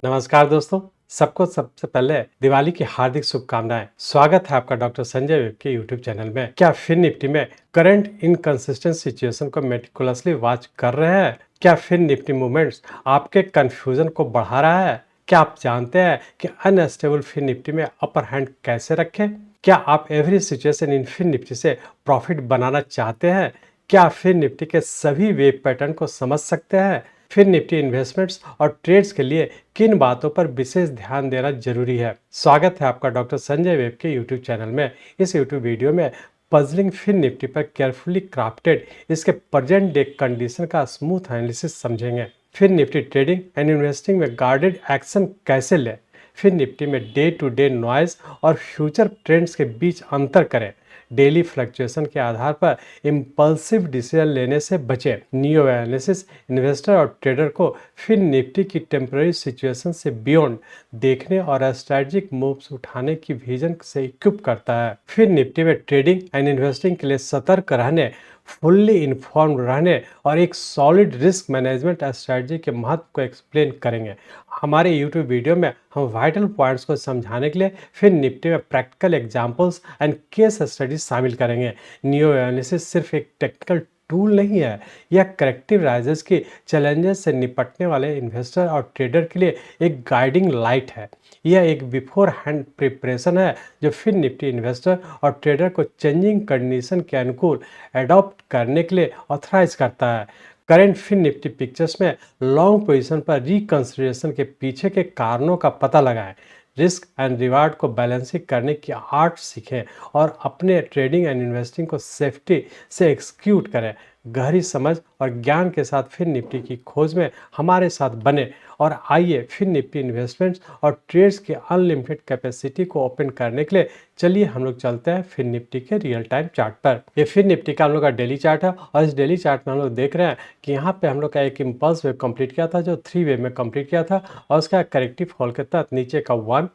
नमस्कार दोस्तों, सबको सबसे पहले दिवाली की हार्दिक शुभकामनाएं। स्वागत है आपका डॉक्टर संजय वेब के यूट्यूब चैनल में। क्या फिन निफ्टी में करंट इनकंसिस्टेंट सिचुएशन को मेटिकुलसली वॉच कर रहे हैं? क्या फिन निफ्टी मूवमेंट्स आपके कंफ्यूजन को बढ़ा रहा है? क्या आप जानते हैं कि अनस्टेबल फिन निफ्टी में अपर हैंड कैसे रखें? क्या आप every situation in Fin Nifty से प्रॉफिट बनाना चाहते हैं? क्या आप फिन निफ्टी के सभी वेव पैटर्न को समझ सकते हैं? फिर निफ्टी इन्वेस्टमेंट्स और ट्रेड्स के लिए किन बातों पर विशेष ध्यान देना जरूरी है? स्वागत है आपका डॉक्टर संजय वेब के यूट्यूब चैनल में। इस यूट्यूब वीडियो में पजलिंग फिन निफ्टी पर केयरफुली क्राफ्टेड इसके प्रेजेंट डे कंडीशन का स्मूथ एनालिसिस समझेंगे। FinNifty trading and investing में गार्डेड एक्शन कैसे लें? फिन निफ्टी में डे टू डे नॉइज और फ्यूचर ट्रेंड्स के बीच अंतर करें। डेली फ्लक्चुएशन के आधार पर इम्पल्सिव डिसीजन लेने से बचें। नियो एनालिसिस इन्वेस्टर और ट्रेडर को फिर निफ्टी की टेम्पररी सिचुएशन से बियॉन्ड देखने और स्ट्रेटजिक मूव्स उठाने की विजन से इक्विप करता है। फिर निफ्टी में ट्रेडिंग एंड इन्वेस्टिंग के लिए सतर्क रहने, फुल्ली इन्फॉर्म्ड रहने और एक सॉलिड रिस्क मैनेजमेंट स्ट्रेटजी के महत्व को एक्सप्लेन करेंगे। हमारे यूट्यूब वीडियो में हम वाइटल पॉइंट्स को समझाने के लिए फिर निफ्टी में practical examples and case studies शामिल करेंगे। नियो एनालिसिस सिर्फ एक टेक्निकल टूल नहीं है, यह करेक्टिव राइजेस की चैलेंजेस से निपटने वाले इन्वेस्टर और ट्रेडर के लिए एक गाइडिंग लाइट है। यह एक बिफोर हैंड प्रिपरेशन है जो फिर निफ्टी इन्वेस्टर और ट्रेडर को चेंजिंग कंडीशन के अनुकूल एडॉप्ट करने के लिए ऑथराइज करता है। करेंट फिन निफ्टी पिक्चर्स में लॉन्ग पोजीशन पर रिकंसिडरेशन के पीछे के कारणों का पता लगाएं, रिस्क एंड रिवार्ड को बैलेंसिंग करने की आर्ट सीखें और अपने ट्रेडिंग एंड इन्वेस्टिंग को सेफ्टी से एक्सिक्यूट करें। गहरी समझ और ज्ञान के साथ फिन निफ्टी की खोज में हमारे साथ बने और आइए फिन निफ्टी इन्वेस्टमेंट्स और ट्रेड्स की अनलिमिटेड कैपेसिटी को ओपन करने के लिए चलिए हम लोग चलते हैं फिन निफ्टी के रियल टाइम चार्ट पर। ये फिन निफ्टी का हम लोग का डेली चार्ट है और इस डेली चार्ट में हम लोग देख रहे हैं कि यहाँ पे हम लोग का एक इम्पल्स वेव कंप्लीट किया था जो 3 वेव में कंप्लीट किया था और उसका करेक्टिव फॉल के तहत नीचे का 1,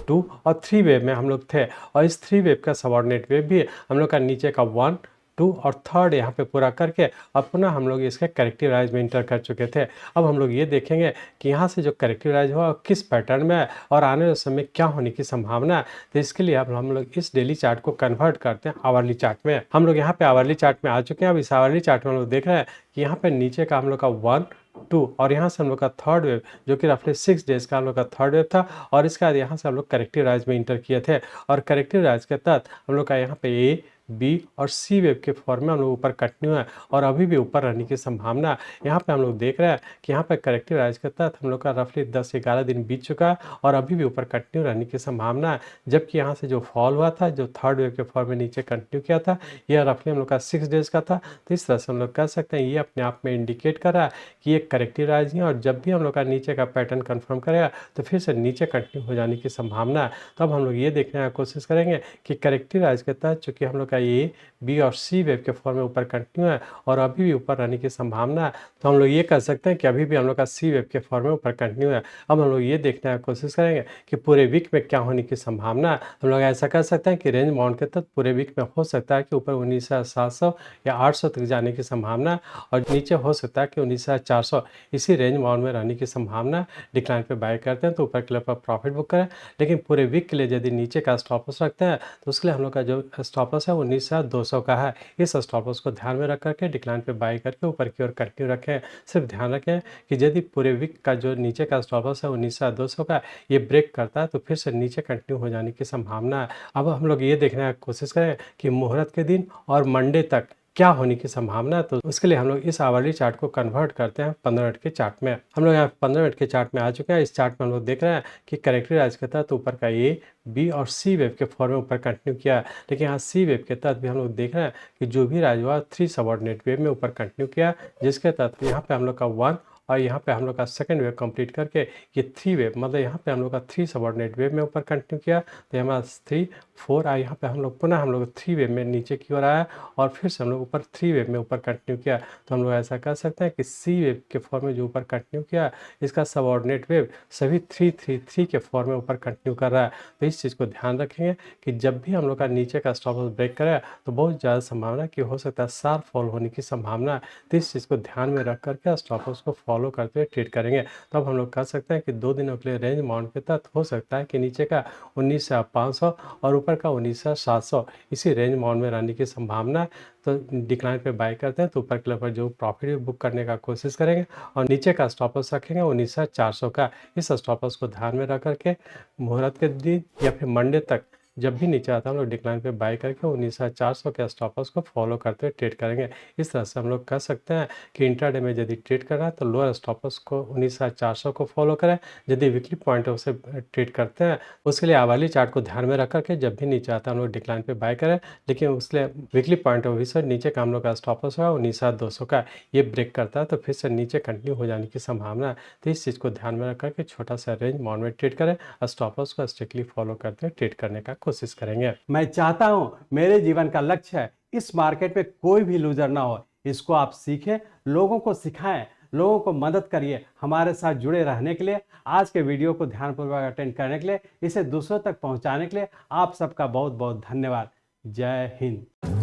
2 और 3 वेव में हम लोग थे और इस 3 वेव का सबऑर्डिनेट वेव भी हम लोग का नीचे का 1, 2 और 3 यहाँ पे पूरा करके अब पुनः हम लोग इसके करेक्टिव राइज में इंटर कर चुके थे। अब हम लोग ये देखेंगे कि यहाँ से जो करेक्टिव राइज हुआ किस पैटर्न में है और आने वाले समय क्या होने की संभावना है। तो इसके लिए अब हम लोग इस डेली चार्ट को कन्वर्ट करते हैं आवरली चार्ट में। हम लोग यहाँ पे आवरली चार्ट में आ चुके हैं। अब इस आवरली चार्ट में हम लोग देख रहे हैं कि यहाँ पे नीचे का हम लोग का 1, 2 और यहाँ से हम लोग का थर्ड वेव जो कि रफली 6 डेज का हम लोग का थर्ड वेव था और इसके बाद यहाँ से हम लोग करेक्टिव राइज में इंटर किए थे और करेक्टिव राइज के तहत हम लोग का यहाँ पे ए, बी और सी वेव के फॉर्म में हम लोग ऊपर कंटिन्यू है और अभी भी ऊपर रहने की संभावना। यहाँ पे हम लोग देख रहे हैं कि यहाँ पे करेक्टिव राइज के तहत हम लोग का रफली 10-11 दिन बीत चुका है और अभी भी ऊपर कंटिन्यू रहने की संभावना है। जबकि यहाँ से जो फॉल हुआ था जो थर्ड वेव के फॉर्म में नीचे कंटिन्यू किया था यह रफली हम लोग का 6 डेज का था। तो इस तरह से हम लोग कह सकते हैं ये अपने आप में इंडिकेट कर रहा है कि ये करेक्टिव राइज है और जब भी हम लोग का नीचे का पैटर्न कन्फर्म करेगा तो फिर से नीचे कंटिन्यू हो जाने की संभावना है। तो अब हम लोग ये देखने की कोशिश करेंगे कि करेक्टिव राइज के तहत चूँकि हम लोग का ए, बी और सी वेव के फॉर्म में ऊपर कंटिन्यू है और अभी भी ऊपर रहने की संभावना है। तो हम लोग ये कह सकते हैं कि अभी भी हम लोग का सी वेव के फॉर्म में ऊपर कंटिन्यू है। अब हम लोग ये देखने की कोशिश करेंगे कि पूरे वीक में क्या होने की संभावना है। हम लोग ऐसा कर सकते हैं कि रेंज बाउंड के तहत पूरे वीक में हो सकता है कि ऊपर 19,700 या 800 तक जाने की संभावना है और नीचे हो सकता है कि 19,400 इसी रेंज बाउंड में रहने की संभावना। डिक्लाइन पे बाय करते हैं तो ऊपर के लेवल पर प्रॉफिट बुक करें, लेकिन पूरे वीक के लिए यदि नीचे का स्टॉप लॉस रखते हैं तो उसके लिए हम लोग का जो स्टॉप लॉस है 19,200 का है। इस स्टॉप लॉस को ध्यान में रख करके डिक्लाइन पे बाय करके ऊपर की ओर कंटिन्यू रखें। सिर्फ ध्यान रखें कि यदि पूरे वीक का जो नीचे का स्टॉप लॉस है 19,200 का ये ब्रेक करता है तो फिर से नीचे कंटिन्यू हो जाने की संभावना है। अब हम लोग ये देखने की कोशिश करें कि मुहूर्त के दिन और मंडे तक क्या होने की संभावना है। तो उसके लिए हम लोग इस आवरली चार्ट को कन्वर्ट करते हैं 15 मिनट के चार्ट में। हम लोग यहाँ 15 मिनट के चार्ट में आ चुके हैं। इस चार्ट में हम लोग देख रहे हैं कि करेक्टिव राइज के तहत ऊपर का ए, बी और सी वेव के फॉर्म में ऊपर कंटिन्यू किया है, लेकिन यहाँ सी वेव के तहत भी हम लोग देख रहे हैं कि जो भी राइज हुआ 3 सबऑर्डिनेट वेव में ऊपर कंटिन्यू किया, जिसके तहत यहाँ पे हम लोग का 1 और यहाँ पे हम लोग का सेकंड वेव कंप्लीट करके ये 3 वेव मतलब यहाँ पे हम लोग का 3 सबऑर्डिनेट वेव में ऊपर कंटिन्यू किया। तो हमारा 3, 4 और यहाँ पे हम लोग पुनः हम लोग 3 वेव में नीचे की ओर आया और फिर से हम लोग ऊपर 3 वेव में ऊपर कंटिन्यू किया। तो हम लोग ऐसा कर सकते हैं कि सी वेव के फॉर्म में जो ऊपर कंटिन्यू किया इसका सबऑर्डिनेट वेव सभी 3-3-3 के फॉर्म में ऊपर कंटिन्यू कर रहा है। तो इस चीज़ को ध्यान रखेंगे कि जब भी हम लोग का नीचे का स्टॉप लॉस ब्रेक करेगा तो बहुत ज़्यादा संभावना कि हो सकता है शार्प फॉल होने की संभावना है। तो इस चीज़ को ध्यान में रख करके स्टॉप लॉस को फॉलो फॉलो करते हुए ट्रेड करेंगे तो अब हम लोग कह सकते हैं कि 2 दिनों के लिए रेंज बाउंड के तहत हो सकता है कि नीचे का 19,500 और ऊपर का 19,700 इसी रेंज बाउंड में रहने की संभावना है। तो डिक्लाइन पे बाय करते हैं तो ऊपर के लेवल जो प्रॉफिट बुक करने का कोशिश करेंगे और नीचे का स्टॉप लॉस रखेंगे 19,400 का। इस स्टॉप लॉस को ध्यान में रख करके मुहूर्त के दिन या फिर मंडे तक जब भी नीचे आता है हम लोग डिक्लाइन पे बाय करके 19,400 के स्टॉप लॉस को फॉलो करते हुए ट्रेड करेंगे। इस तरह से हम लोग कह सकते हैं कि इंट्राडे में यदि ट्रेड कर रहा है तो लोअर स्टॉप लॉस को 19,400 को फॉलो करें। यदि वीकली पॉइंट ऑफ से ट्रेड करते हैं उसके लिए आवर्ली चार्ट को ध्यान में रख करके जब भी नीचे आता है हम लोग डिक्लाइन पे बाय करें, लेकिन उसके लिए वीकली पॉइंट ऑफ व्यू से नीचे का हम लोग का स्टॉप लॉस होगा 19,200 का। ये ब्रेक करता है तो फिर से नीचे कंटिन्यू हो जाने की संभावना है। तो इस चीज़ को ध्यान में रख करके छोटा सा रेंज बाउंड में ट्रेड करें और स्टॉप लॉस को स्ट्रिक्टली फॉलो करते हुए ट्रेड करने का कोशिश करेंगे। मैं चाहता हूं मेरे जीवन का लक्ष्य है इस मार्केट में कोई भी लूजर ना हो। इसको आप सीखें, लोगों को सिखाएं, लोगों को मदद करिए। हमारे साथ जुड़े रहने के लिए, आज के वीडियो को ध्यानपूर्वक अटेंड करने के लिए, इसे दूसरों तक पहुंचाने के लिए आप सबका बहुत बहुत धन्यवाद। जय हिंद।